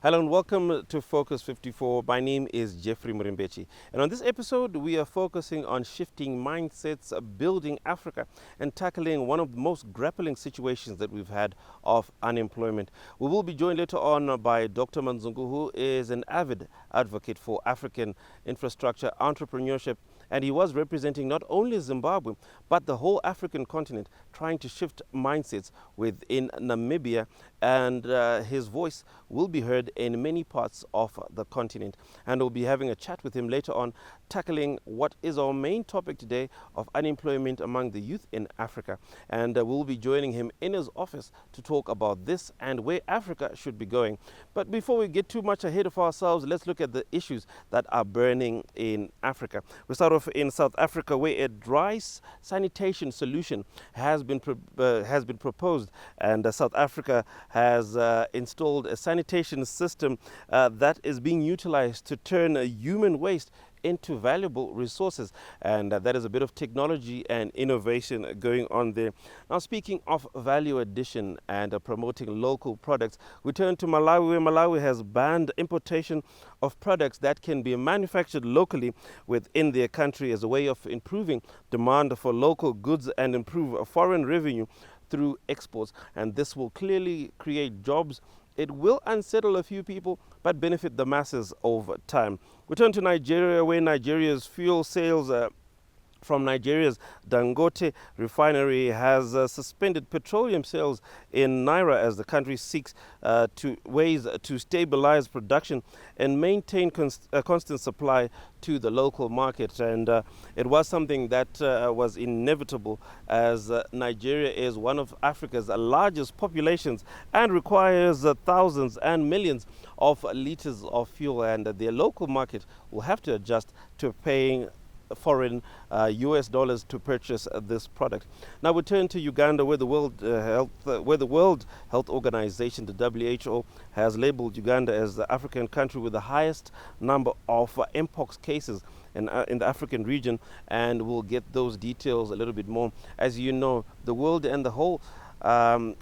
Hello and welcome to Focus 54. My name is Jeffrey Murimbechi. And on this episode, we are focusing on shifting mindsets, building Africa, and tackling one of the most grappling situations that we've had of unemployment. We will be joined later on by Dr. Manzungu, who is an avid advocate for African infrastructure, entrepreneurship, and he was representing not only Zimbabwe, but the whole African continent, trying to shift mindsets within Namibia. And his voice will be heard in many parts of the continent. And we'll be having a chat with him later on, tackling what is our main topic today of unemployment among the youth in Africa. And we'll be joining him in his office to talk about this and where Africa should be going. But before we get too much ahead of ourselves, let's look at the issues that are burning in Africa. We start off in South Africa, where a dry sanitation solution has been proposed, and South Africa has installed a sanitation system that is being utilized to turn human waste into valuable resources, and that is a bit of technology and innovation going on there. Now, speaking of value addition and promoting local products, we turn to Malawi, where Malawi has banned importation of products that can be manufactured locally within their country as a way of improving demand for local goods and improve foreign revenue through exports. And this will clearly create jobs. It will unsettle a few people, but benefit the masses over time. We turn to Nigeria, where Nigeria's fuel sales from Nigeria's Dangote refinery has suspended petroleum sales in Naira as the country seeks to ways to stabilize production and maintain constant supply to the local market. And it was something that was inevitable, as Nigeria is one of Africa's largest populations and requires thousands and millions of liters of fuel, and their local market will have to adjust to paying foreign US dollars to purchase this product. Now we turn to Uganda, where the World Health Organization, the WHO, has labeled Uganda as the African country with the highest number of mpox cases in the African region, and we'll get those details a little bit more. As you know, the world and the whole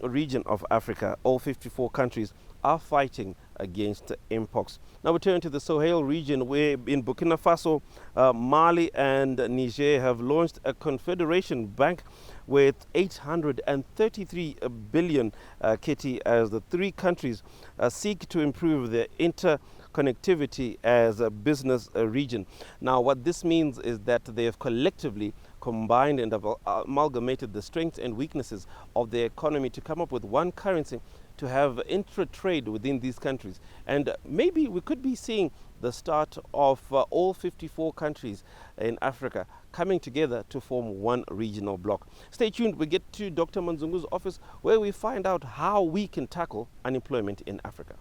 region of Africa, all 54 countries, are fighting against mpox. Now we turn to the Sahel region, where in Burkina Faso, Mali and Niger have launched a confederation bank with 833 billion kitty, as the three countries seek to improve their interconnectivity as a business region. Now what this means is that they have collectively combined and have amalgamated the strengths and weaknesses of their economy to come up with one currency to have intra-trade within these countries. And maybe we could be seeing the start of all 54 countries in Africa coming together to form one regional bloc. Stay tuned. We get to Dr. Manzungu's office, where we find out how we can tackle unemployment in Africa.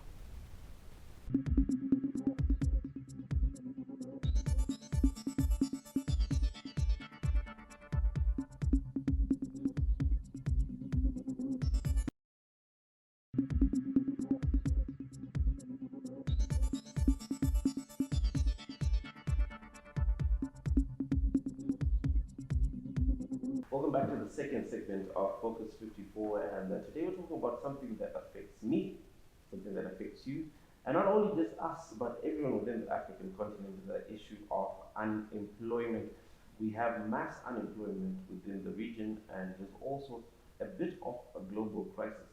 Welcome back to the second segment of Focus 54, and today we're talking about something that affects me, something that affects you, and not only just us, but everyone within the African continent, the issue of unemployment. We have mass unemployment within the region, and there's also a bit of a global crisis.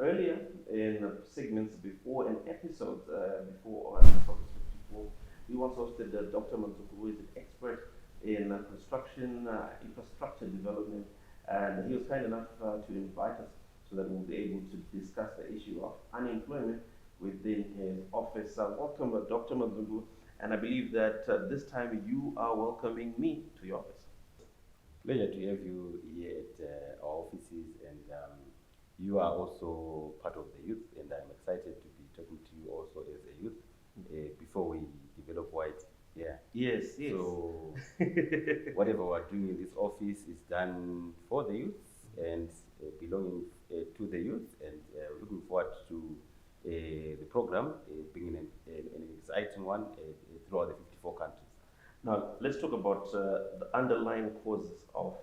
Earlier in segments before, in episodes before Focus 54, we once hosted Dr. Manzungu, who is an expert in construction, infrastructure development, and he was kind enough to invite us so that we'll be able to discuss the issue of unemployment within his office. Welcome, Dr. Manzungu, and I believe that this time you are welcoming me to your office. Pleasure to have you here at our offices, and you are also part of the youth, and I'm excited to be talking to you also as a youth before we develop white. Yeah. Yes. So whatever we're doing in this office is done for the youth and belonging to the youth, and looking forward to the program being an exciting one throughout the 54 countries. Now, let's talk about the underlying causes of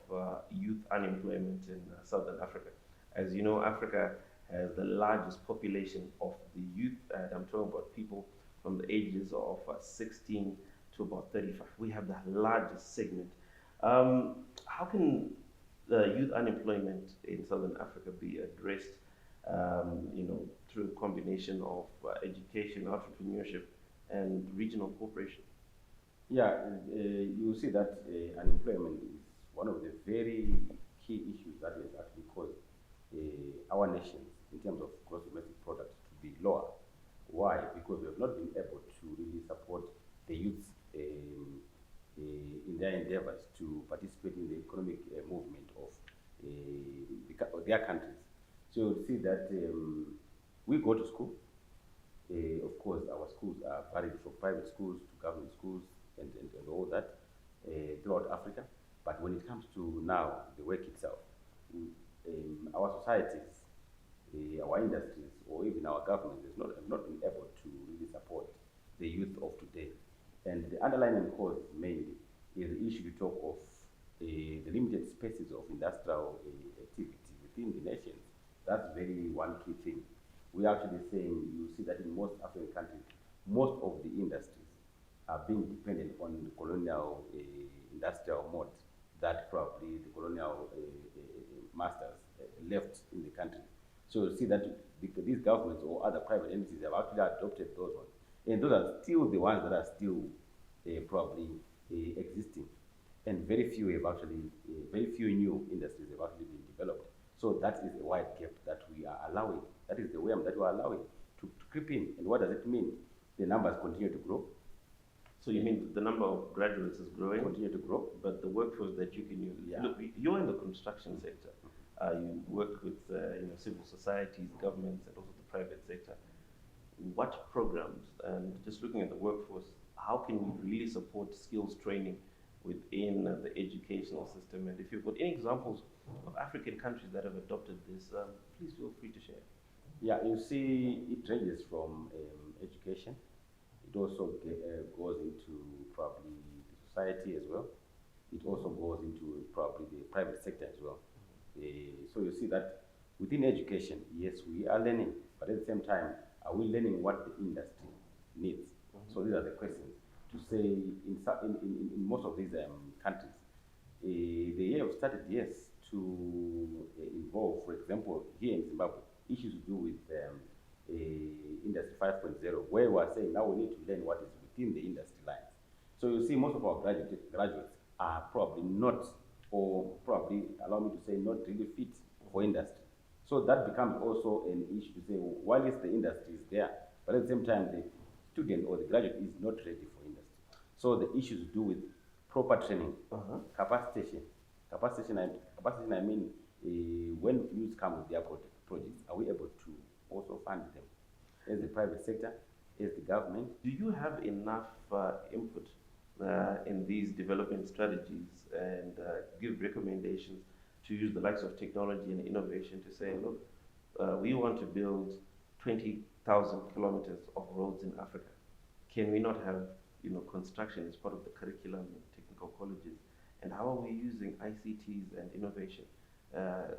youth unemployment in Southern Africa. As you know, Africa has the largest population of the youth, and I'm talking about people from the ages of 16 to about 35. We have the largest segment. How can youth unemployment in Southern Africa be addressed, through a combination of education, entrepreneurship, and regional cooperation? Yeah, you see that unemployment is one of the very key issues that has actually caused our nations in terms of gross domestic product to be lower. Why? Because we have not been able to really support the youth in their endeavors to participate in the economic movement of their countries. So you see that we go to school. Of course, our schools are varied from private schools to government schools and all that throughout Africa. But when it comes to now the work itself, our societies, our industries, or even our governments have not been able to really support the youth of today. And the underlying cause mainly is the issue we talk of the limited spaces of industrial activity within the nations. That's very one key thing. We're actually saying you see that in most African countries, most of the industries are being dependent on the colonial industrial mode that probably the colonial masters left in the country. So you see that these governments or other private entities have actually adopted those ones. And those are still the ones that are still probably existing. And very few very few new industries have actually been developed. So that is a wide gap that we are allowing. That is the way that we are allowing to creep in. And what does it mean? The numbers continue to grow. So you mean the number of graduates is growing, continue to grow, but the workforce that you can use. Yeah. Look, you're in the construction sector. You work with civil societies, governments, and also the private sector. What programs, and just looking at the workforce, how can we really support skills training within the educational system? And if you've got any examples of African countries that have adopted this, please feel free to share. Yeah, you see, it ranges from education. It also goes into probably the society as well. It also goes into probably the private sector as well. So you see that within education, yes, we are learning, but at the same time, are we learning what the industry needs? So these are the questions. To say in most of these countries, they have started, yes, to involve, for example, here in Zimbabwe, issues to do with Industry 5.0, where we are saying now we need to learn what is within the industry lines. So you see, most of our graduates are probably not, or probably, allow me to say, not really fit for industry. So that becomes also an issue to say, well, while the industry is there, but at the same time, the student or the graduate is not ready for industry. So the issues to do with proper training, capacitation. Capacitation, I mean, when youth come with their projects, are we able to also fund them as the private sector, as the government? Do you have enough input in these development strategies and give recommendations to use the likes of technology and innovation to say, look, we want to build 20,000 kilometers of roads in Africa. Can we not have construction as part of the curriculum in technical colleges? And how are we using ICTs and innovation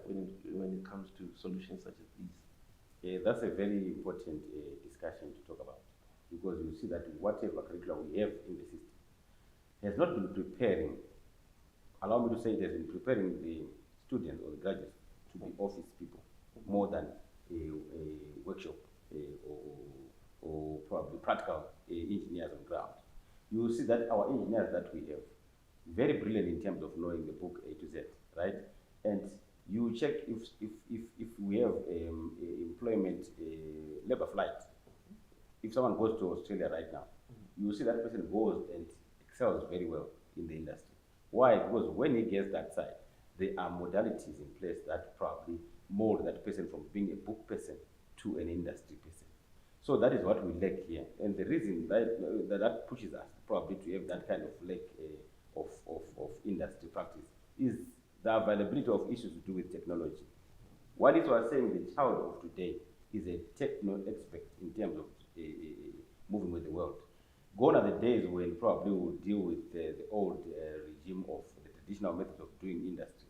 when it comes to solutions such as these? Yeah, that's a very important discussion to talk about, because you see that whatever curriculum we have in the system has not been preparing, allow me to say, it has been preparing the students or the graduates to be office people more than a workshop or probably practical engineers on ground. You will see that our engineers that we have, very brilliant in terms of knowing the book A to Z, right? And you check if we have employment labor flight. If someone goes to Australia right now, you will see that person goes and excels very well in the industry. Why? Because when he gets that side, there are modalities in place that probably mold that person from being a book person to an industry person. So that is what we lack here. And the reason that pushes us probably to have that kind of lack of industry practice is the availability of issues to do with technology. What is we are saying, the child of today is a techno expert in terms of moving with the world. Gone are the days when probably we would deal with the old regime of the traditional methods of doing industry.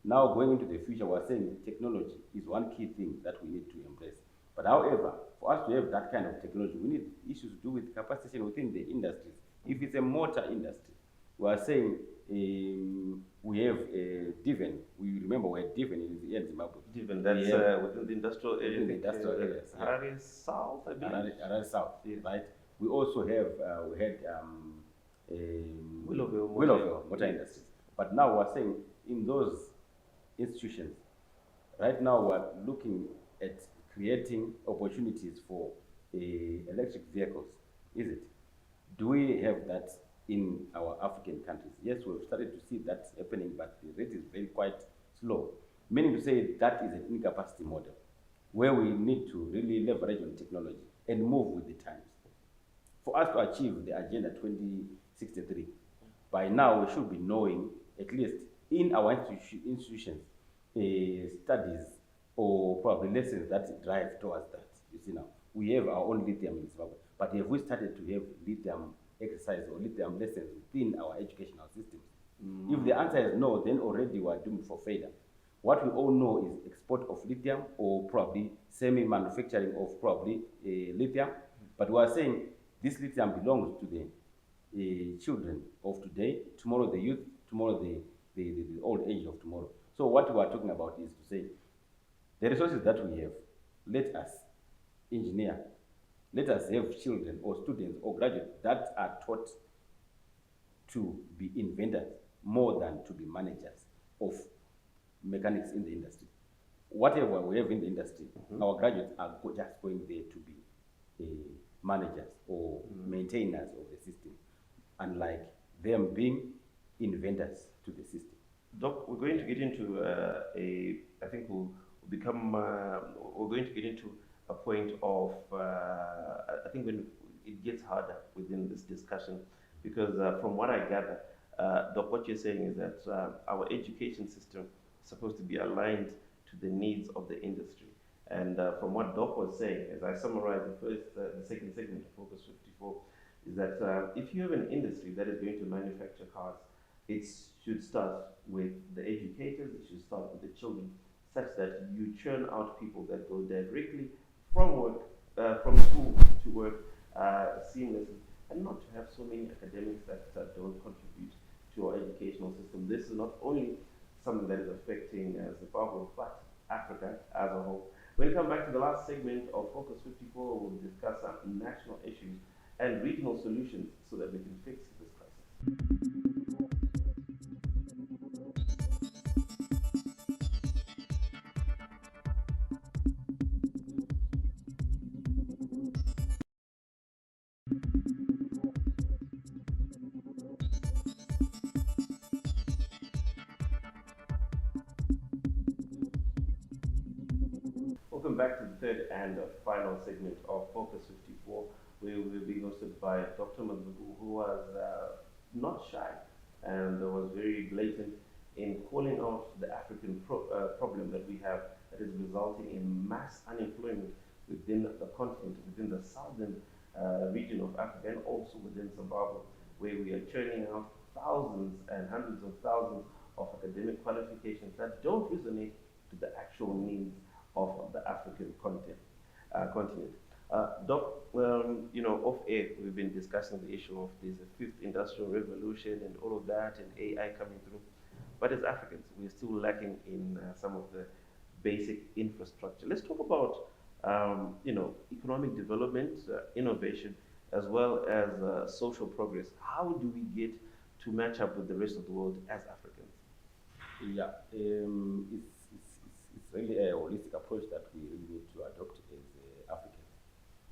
Now, going into the future, we're saying technology is one key thing that we need to embrace. But however, for us to have that kind of technology, we need issues to do with capacitation within the industries. If it's a motor industry, we are saying we have Diven. We remember we're Diven in Zimbabwe. Even that's within the industrial area. Within the industrial areas. Harare South, I believe. Harare South, Yes. right? We also have, we had Willowville Motor Industries. But now we're saying in those institutions, right now we're looking at creating opportunities for electric vehicles, is it? Do we have that in our African countries? Yes, we've started to see that happening, but the rate is very quite slow. Meaning to say that is an incapacity model where we need to really leverage on technology and move with the times. For us to achieve the Agenda 2063, by now we should be knowing, at least in our institutions, studies or probably lessons that drive towards that. You see now, we have our own lithium in Zimbabwe, but have we started to have lithium exercise or lithium lessons within our educational systems? If the answer is no, then already we are doomed for failure. What we all know is export of lithium or probably semi-manufacturing of probably lithium, but we are saying this lithium belongs to the children of today, tomorrow the youth, tomorrow the old age of tomorrow. So what we are talking about is to say, the resources that we have, let us engineer, let us have children or students or graduates that are taught to be inventors more than to be managers of mechanics in the industry. Whatever we have in the industry, our graduates are just going there to be managers or maintainers of the system, unlike them being inventors to the system. Doc, we're going to get into I think we're going to get into a point of, I think when it gets harder within this discussion, because from what I gather, Doc, what you're saying is that our education system is supposed to be aligned to the needs of the industry. And from what Doc was saying, as I summarize the second segment of Focus 54, is that if you have an industry that is going to manufacture cars, it should start with the educators, it should start with the children, such that you churn out people that go directly from work, from school to work seamlessly, and not to have so many academics that don't contribute to our educational system. This is not only something that is affecting Zimbabwe, but Africa as a whole. When we come back to the last segment of Focus 54, we'll discuss some national issues and regional solutions so that we can fix this crisis. Welcome back to the third and final segment of Focus 54, where we'll be hosted by Dr. Manzungu, who was not shy and was very blatant in calling out the African problem that we have that is resulting in mass unemployment within the continent, within the southern region of Africa, and also within Zimbabwe, where we are churning out thousands and hundreds of thousands of academic qualifications that don't resonate to the actual needs of the African continent. Doc, off air, we've been discussing the issue of this fifth industrial revolution and all of that, and AI coming through. But as Africans, we're still lacking in some of the basic infrastructure. Let's talk about, economic development, innovation, as well as social progress. How do we get to match up with the rest of the world as Africans? Yeah, it's really a holistic approach that we really need to adopt as Africans.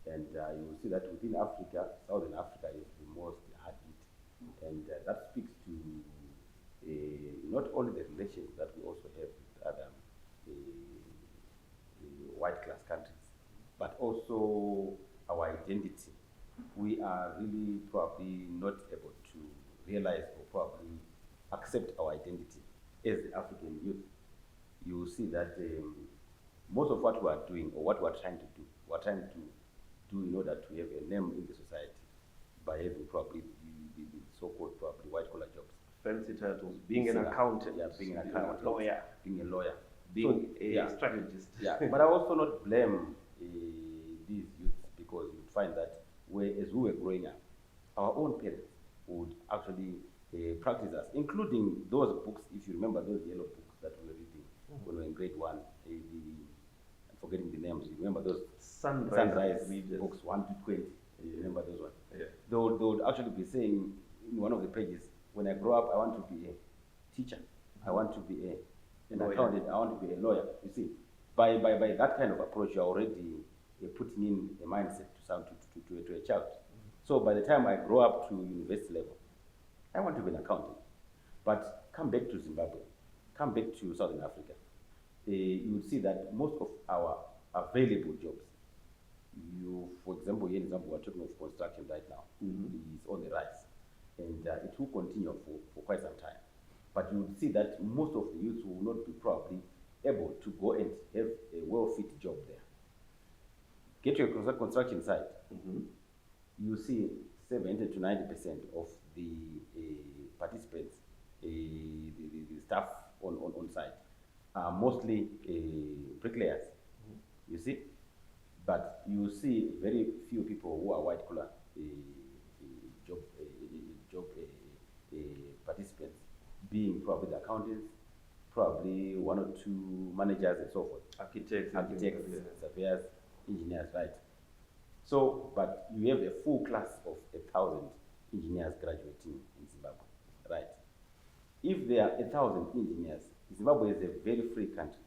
And you will see that within Africa, Southern Africa is the most hard hit. And that speaks to not only the relations that we also have with other white class countries, but also our identity. We are really probably not able to realize or probably accept our identity as the African youth. You will see that most of what we are doing or what we are trying to do, we are trying to do in order to have a name in the society by having probably the so-called probably white-collar jobs. Fancy titles. Being an accountant. Yeah, being an accountant. Lawyer. Being a lawyer. Being a strategist. Yeah, but I also not blame these youths, because you would find that as we were growing up, our own parents would actually practice us, including those books, if you remember those yellow books that we were reading when we were in grade 1, I'm forgetting the names, you remember those sunrise books 1 to 20, you remember those ones? Yeah. They would actually be saying in one of the pages, when I grow up, I want to be a teacher, I want to be an accountant, I want to be a lawyer. You see, by that kind of approach, you're already putting in a mindset to a child. So by the time I grow up to university level, I want to be an accountant. But come back to Zimbabwe, come back to Southern Africa, you would see that most of our available jobs, for example, here in Zimbabwe, we're talking of construction right now, is on the rise. And it will continue for quite some time. But you would see that most of the youths will not be probably able to go and have a well-fit job there. Get to a construction site, you see 70 to 90% of the participants, the staff on site, are mostly bricklayers. You see, but you see very few people who are white collar job participants, being probably the accountants, probably 1 or 2 managers and so forth, architects, surveyors, engineers, right? So, but you have a full class of 1,000 engineers graduating in Zimbabwe, right? If there are 1,000 engineers, Zimbabwe is a very free country.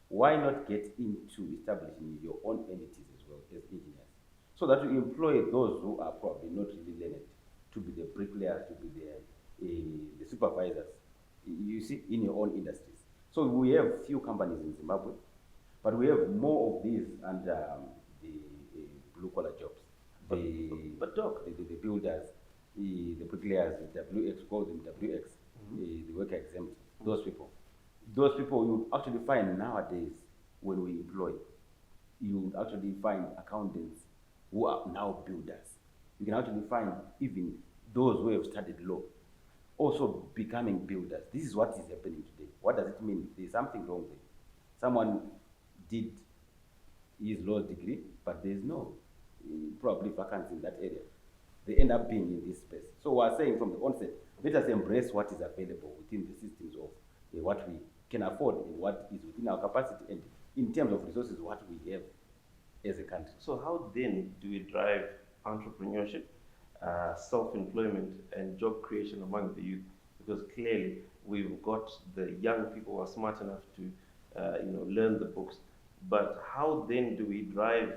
Why not get into establishing your own entities as well as engineers, so that you employ those who are probably not really learned to be the bricklayers, to be the supervisors, you see, in your own industries. So we have few companies in Zimbabwe, but we have more of these under the blue-collar jobs. But Doc, the builders, the bricklayers, the WX, call them WX, the worker exempt, those people you actually find nowadays when we employ, you actually find accountants who are now builders. You can actually find even those who have studied law also becoming builders. This is what is happening today. What does it mean? There's something wrong there. Someone did his law degree, but there's no probably vacancy in that area. They end up being in this space. So we're saying from the onset, let us embrace what is available within the systems of what we can afford and what is within our capacity, and in terms of resources, what we have as a country. So how then do we drive entrepreneurship, self-employment, and job creation among the youth? Because clearly we've got the young people who are smart enough to learn the books, but how then do we drive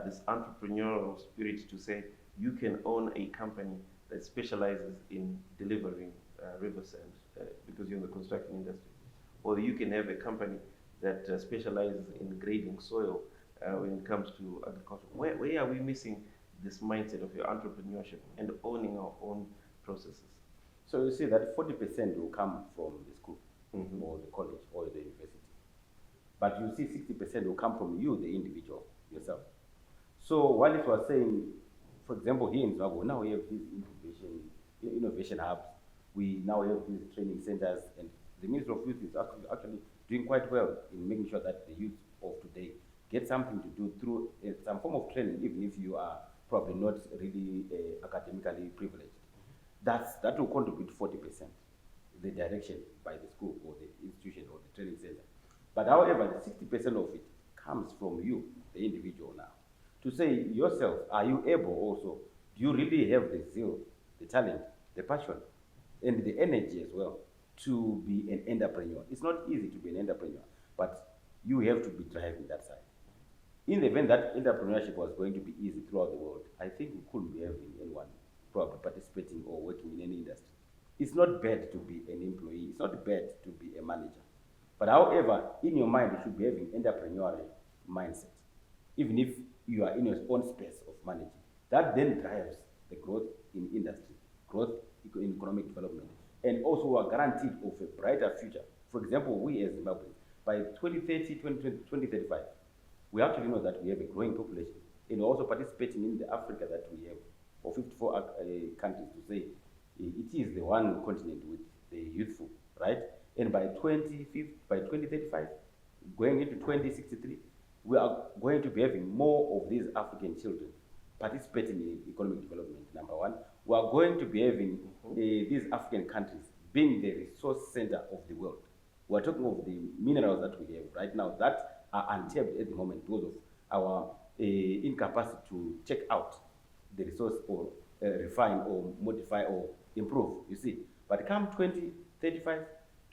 this entrepreneurial spirit to say you can own a company that specializes in delivering river sand, because you're in the construction industry, or you can have a company that specializes in grading soil when it comes to agriculture? Where are we missing this mindset of your entrepreneurship and owning our own processes? So you see that 40% will come from the school, or the college, or the university. But you see 60% will come from you, the individual, yourself. So while it was saying, for example, here in Zimbabwe, now we have these innovation hubs, we now have these training centers, and the Ministry of Youth is actually doing quite well in making sure that the youth of today get something to do through some form of training, even if you are probably not really academically privileged. That will contribute 40%, the direction by the school or the institution or the training center. But however, 60% of it comes from you, the individual now. To say yourself, are you able also, do you really have the zeal, the talent, the passion, and the energy as well to be an entrepreneur? It's not easy to be an entrepreneur, but you have to be driving that side. In the event that entrepreneurship was going to be easy throughout the world, I think we couldn't be having anyone probably participating or working in any industry. It's not bad to be an employee. It's not bad to be a manager. But however, in your mind, you should be having entrepreneurial mindset, even if you are in your own space of managing. That then drives the growth in industry, growth in economic development, and also are guaranteed of a brighter future. For example, we as Zimbabweans, by 2030, 2035, we actually know that we have a growing population and also participating in the Africa that we have, or 54 countries to say, it is the one continent with the youthful, right? And by 2035, going into 2063, we are going to be having more of these African children participating in economic development, number one. We are going to be having these African countries being the resource center of the world. We are talking of the minerals that we have right now that are untapped at the moment because of our incapacity to check out the resource or refine or modify or improve, you see. But come 2035,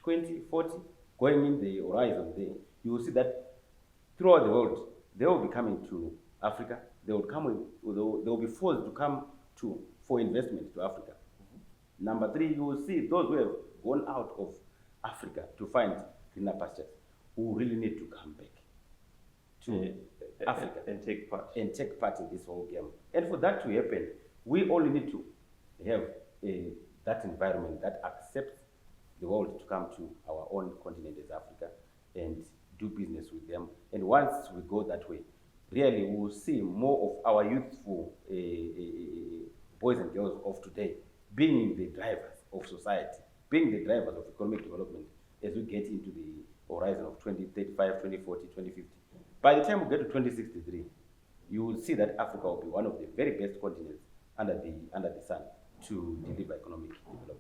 2040, going in the horizon there, you will see that throughout the world, they will be coming to Africa. They will be forced to come to for investment to Africa. Number three, you will see those who have gone out of Africa to find greener pastures who really need to come back to Africa and take part in this whole game. And for that to happen, we only need to have that environment that accepts the world to come to our own continent as Africa and do business with them. And once we go that way, really we will see more of our youthful boys and girls of today being the drivers of society, being the drivers of economic development as we get into the horizon of 2035, 2040, 2050. By the time we get to 2063, you will see that Africa will be one of the very best continents under the sun to deliver economic development.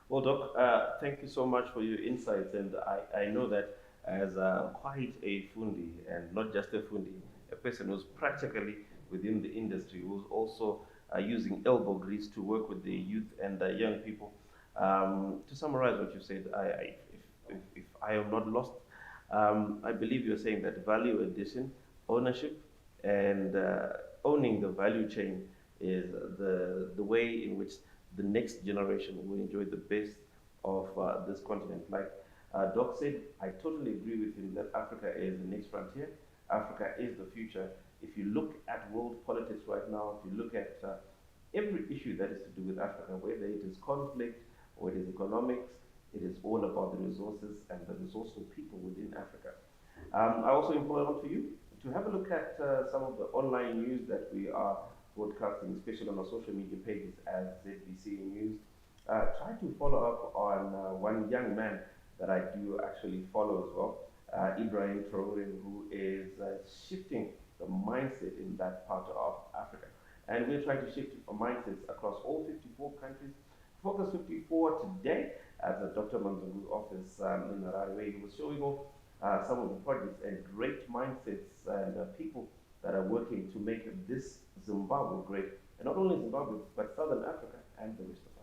Well, Doc, thank you so much for your insights, and I know that as quite a fundi, and not just a fundi, a person who's practically within the industry, who's also using elbow grease to work with the youth and the young people. To summarize what you said, if I am not lost, I believe you're saying that value addition, ownership, and owning the value chain is the way in which the next generation will enjoy the best of this continent. Like Doc said, I totally agree with him that Africa is the next frontier. Africa is the future. If you look at world politics right now, if you look at every issue that is to do with Africa, whether it is conflict or it is economics, it is all about the resources and the resourceful people within Africa. I also implore on to you to have a look at some of the online news that we are broadcasting, especially on our social media pages as ZBC News. Try to follow up on one young man that I do actually follow as well, Ibrahim Traore, who is shifting the mindset in that part of Africa. And we're trying to shift mindsets across all 54 countries. Focus 54 today at the Dr. Manzungu's office in Harare, where he was showing off some of the projects and great mindsets and people that are working to make this Zimbabwe great. And not only Zimbabwe, but Southern Africa and the rest of